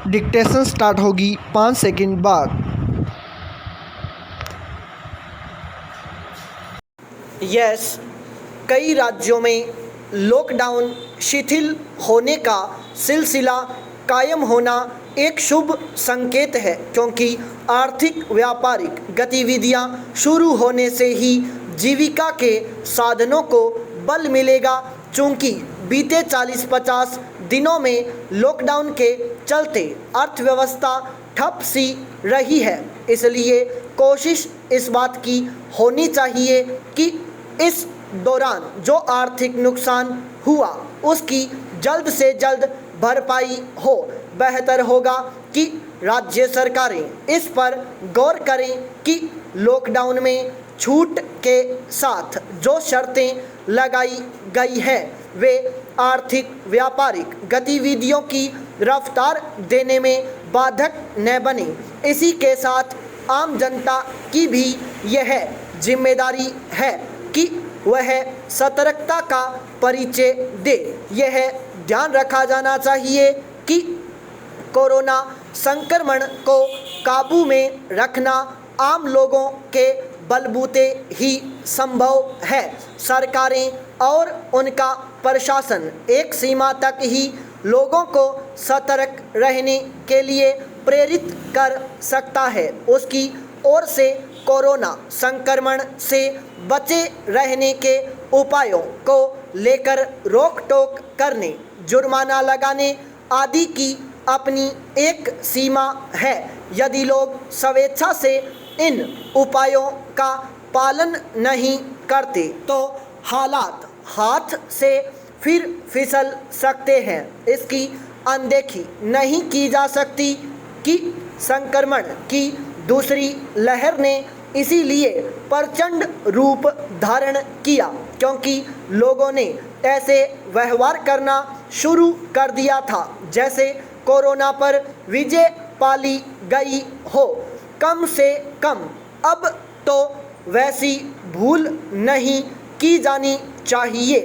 Dictation start होगी 5 second बाद। Yes, कई राज्यों में लॉकडाउन शिथिल होने का सिलसिला कायम होना एक शुभ संकेत है, क्योंकि आर्थिक व्यापारिक गतिविधियां शुरू होने से ही जीविका के साधनों को बल मिलेगा। चूँकि बीते 40-50 दिनों में लॉकडाउन के चलते अर्थव्यवस्था ठप सी रही है, इसलिए कोशिश इस बात की होनी चाहिए कि इस दौरान जो आर्थिक नुकसान हुआ उसकी जल्द से जल्द भरपाई हो। बेहतर होगा कि राज्य सरकारें इस पर गौर करें कि लॉकडाउन में छूट के साथ जो शर्तें लगाई गई हैं वे आर्थिक व्यापारिक गतिविधियों की रफ्तार देने में बाधक न बने। इसी के साथ आम जनता की भी यह जिम्मेदारी है कि वह सतर्कता का परिचय दे। यह ध्यान रखा जाना चाहिए कि कोरोना संक्रमण को काबू में रखना आम लोगों के बलबूते ही संभव है। सरकारें और उनका प्रशासन एक सीमा तक ही लोगों को सतर्क रहने के लिए प्रेरित कर सकता है। उसकी ओर से कोरोना संक्रमण से बचे रहने के उपायों को लेकर रोक टोक करने, जुर्माना लगाने आदि की अपनी एक सीमा है। यदि लोग स्वेच्छा से इन उपायों का पालन नहीं करते तो हालात हाथ से फिर फिसल सकते हैं। इसकी अनदेखी नहीं की जा सकती कि संक्रमण की दूसरी लहर ने इसीलिए प्रचंड रूप धारण किया क्योंकि लोगों ने ऐसे व्यवहार करना शुरू कर दिया था जैसे कोरोना पर विजय पाली गई हो। कम से कम अब तो वैसी भूल नहीं की जानी चाहिए।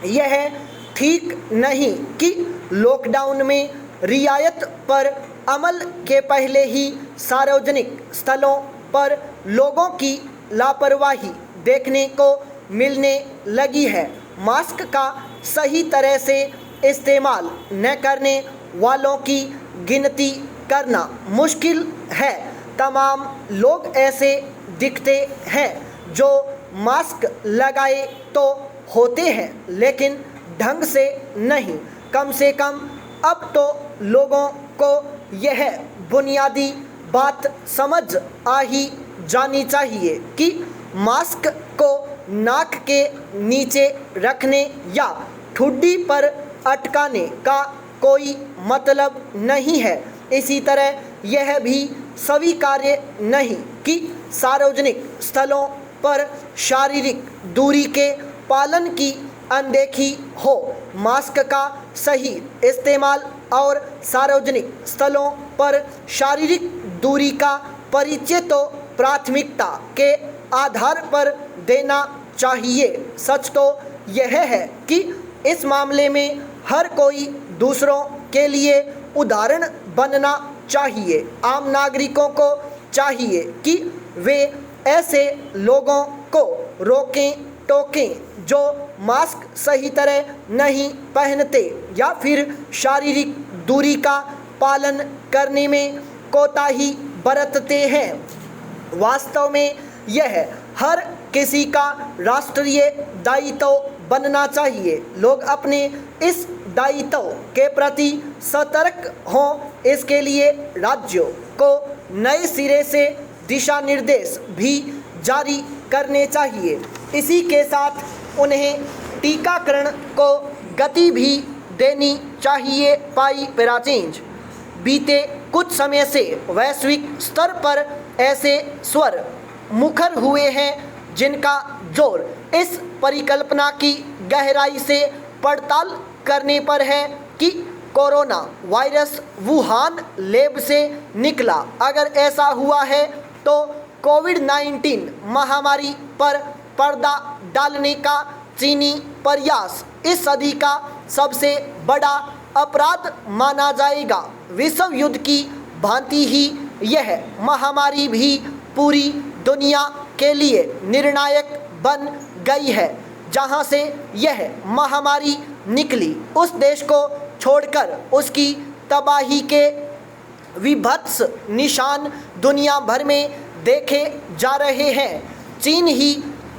यह ठीक नहीं कि लॉकडाउन में रियायत पर अमल के पहले ही सार्वजनिक स्थलों पर लोगों की लापरवाही देखने को मिलने लगी है। मास्क का सही तरह से इस्तेमाल न करने वालों की गिनती करना मुश्किल है। तमाम लोग ऐसे दिखते हैं जो मास्क लगाए तो होते हैं लेकिन ढंग से नहीं। कम से कम अब तो लोगों को यह बुनियादी बात समझ आ ही जानी चाहिए कि मास्क को नाक के नीचे रखने या ठुड्डी पर अटकाने का कोई मतलब नहीं है। इसी तरह यह भी स्वीकार्य नहीं कि सार्वजनिक स्थलों पर शारीरिक दूरी के पालन की अनदेखी हो। मास्क का सही इस्तेमाल और सार्वजनिक स्थलों पर शारीरिक दूरी का परिचय तो प्राथमिकता के आधार पर देना चाहिए। सच तो यह है कि इस मामले में हर कोई दूसरों के लिए उदाहरण बनना चाहिए। आम नागरिकों को चाहिए कि वे ऐसे लोगों को रोकें टोकें जो मास्क सही तरह नहीं पहनते या फिर शारीरिक दूरी का पालन करने में कोताही बरतते हैं। वास्तव में यह हर किसी का राष्ट्रीय दायित्व बनना चाहिए। लोग अपने इस दायित्व के प्रति सतर्क हों। इसके लिए राज्यों को नए सिरे से दिशा निर्देश भी जारी करने चाहिए। इसी के साथ उन्हें टीकाकरण को गति भी देनी चाहिए। पाई पैराचेंज बीते कुछ समय से वैश्विक स्तर पर ऐसे स्वर मुखर हुए हैं जिनका जोर इस परिकल्पना की गहराई से पड़ताल करने पर है कि कोरोना वायरस वुहान लैब से निकला। अगर ऐसा हुआ है तो कोविड-19 महामारी पर पर्दा डालने का चीनी प्रयास इस सदी का सबसे बड़ा अपराध माना जाएगा। विश्व युद्ध की भांति ही यह महामारी भी पूरी दुनिया के लिए निर्णायक बन गई है। जहां से यह महामारी निकली, उस देश को छोड़कर उसकी तबाही के विभत्स निशान दुनिया भर में देखे जा रहे हैं। चीन ही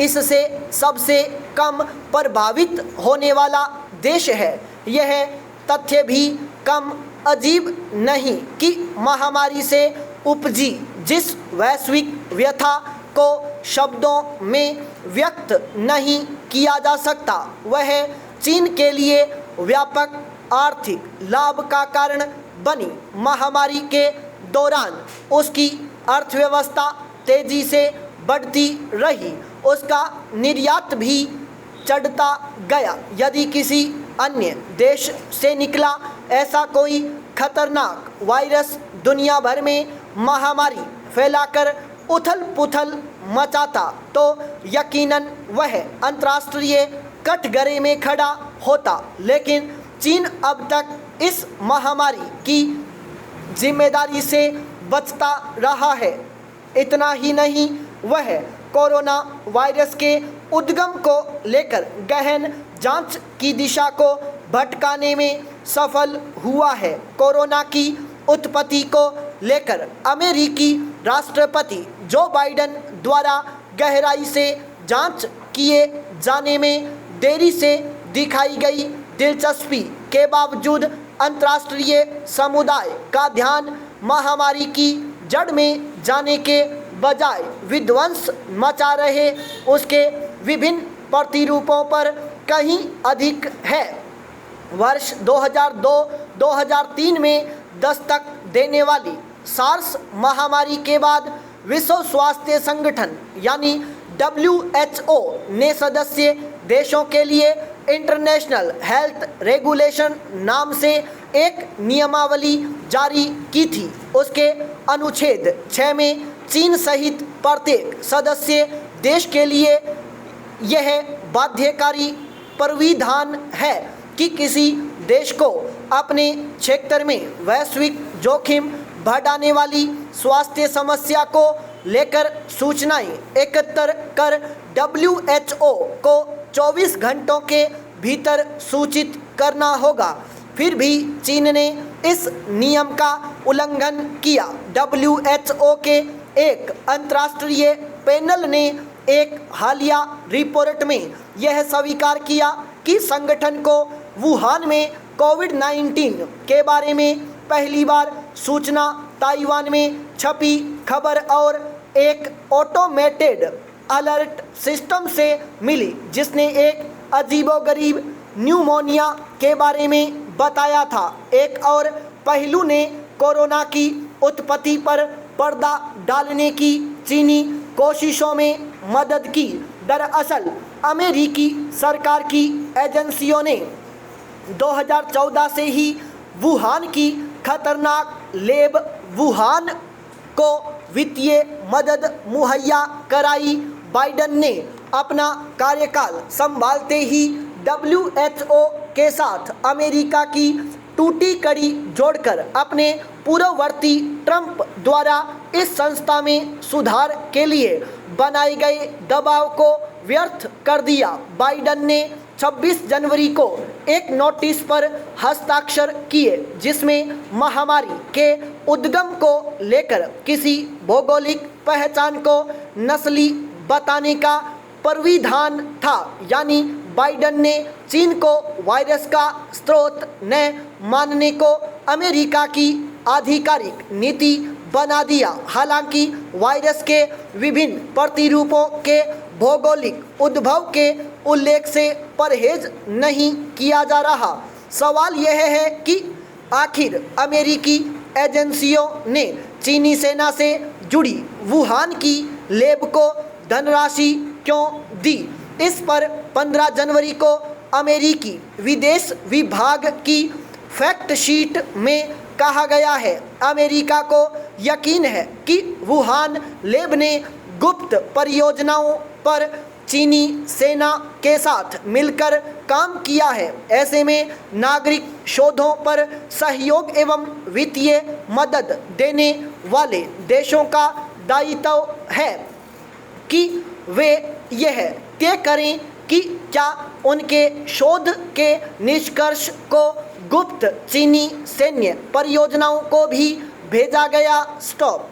इससे सबसे कम प्रभावित होने वाला देश है। यह तथ्य भी कम अजीब नहीं कि महामारी से उपजी जिस वैश्विक व्यथा को शब्दों में व्यक्त नहीं किया जा सकता, वह चीन के लिए व्यापक आर्थिक लाभ का कारण बनी। महामारी के दौरान उसकी अर्थव्यवस्था तेजी से बढ़ती रही, उसका निर्यात भी चढ़ता गया। यदि किसी अन्य देश से निकला ऐसा कोई खतरनाक वायरस दुनिया भर में महामारी फैलाकर उथल पुथल मचाता, तो यकीनन वह अंतर्राष्ट्रीय कटघरे में खड़ा होता। लेकिन चीन अब तक इस महामारी की जिम्मेदारी से बचता रहा है। इतना ही नहीं, वह कोरोना वायरस के उद्गम को लेकर गहन जांच की दिशा को भटकाने में सफल हुआ है। कोरोना की उत्पत्ति को लेकर अमेरिकी राष्ट्रपति जो बाइडेन द्वारा गहराई से जांच किए जाने में देरी से दिखाई गई दिलचस्पी के बावजूद अंतर्राष्ट्रीय समुदाय का ध्यान महामारी की जड़ में जाने के बजाय विध्वंस मचा रहे उसके विभिन्न प्रतिरूपों पर कहीं अधिक है। वर्ष 2002-2003 में दस्तक देने वाली सार्स महामारी के बाद विश्व स्वास्थ्य संगठन यानी WHO ने सदस्य देशों के लिए इंटरनेशनल हेल्थ रेगुलेशन नाम से एक नियमावली जारी की थी। उसके अनुच्छेद 6 में चीन सहित प्रत्येक सदस्य देश के लिए यह बाध्यकारी प्राविधान है कि किसी देश को अपने क्षेत्र में वैश्विक जोखिम बढ़ाने वाली स्वास्थ्य समस्या को लेकर सूचनाएं एकत्र कर WHO को 24 घंटों के भीतर सूचित करना होगा। फिर भी चीन ने इस नियम का उल्लंघन किया। WHO के एक अंतर्राष्ट्रीय पैनल ने एक हालिया रिपोर्ट में यह स्वीकार किया कि संगठन को वुहान में कोविड-19 के बारे में पहली बार सूचना ताइवान में छपी खबर और एक ऑटोमेटेड अलर्ट सिस्टम से मिली, जिसने एक अजीबोगरीब न्यूमोनिया के बारे में बताया था। एक और पहलू ने कोरोना की उत्पत्ति पर पर्दा डालने की चीनी कोशिशों में मदद की। दरअसल अमेरिकी सरकार की एजेंसियों ने 2014 से ही वुहान की खतरनाक लैब वुहान को वित्तीय मदद मुहैया कराई। बाइडेन ने अपना कार्यकाल संभालते ही WHO के साथ अमेरिका की टूटी कड़ी जोड़कर अपने पूर्ववर्ती ट्रंप द्वारा इस संस्था में सुधार के लिए बनाए गए दबाव को व्यर्थ कर दिया। बाइडेन ने 26 जनवरी को एक नोटिस पर हस्ताक्षर किए जिसमें महामारी के उद्गम को लेकर किसी भौगोलिक पहचान को नस्ली बताने का प्राविधान था। यानी बाइडेन ने चीन को वायरस का स्रोत न मानने को अमेरिका की आधिकारिक नीति बना दिया। हालांकि वायरस के विभिन्न प्रतिरूपों के भौगोलिक उद्भव के उल्लेख से परहेज नहीं किया जा रहा। सवाल यह है कि आखिर अमेरिकी एजेंसियों ने चीनी सेना से जुड़ी वुहान की लैब को धनराशि क्यों दी। इस पर 15 जनवरी को अमेरिकी विदेश विभाग की फैक्ट शीट में कहा गया है, अमेरिका को यकीन है कि वुहान लैब ने गुप्त परियोजनाओं पर चीनी सेना के साथ मिलकर काम किया है। ऐसे में नागरिक शोधों पर सहयोग एवं वित्तीय मदद देने वाले देशों का दायित्व है कि वे यह तय करें कि क्या उनके शोध के निष्कर्ष को गुप्त चीनी सैन्य परियोजनाओं को भी भेजा गया। स्टॉप।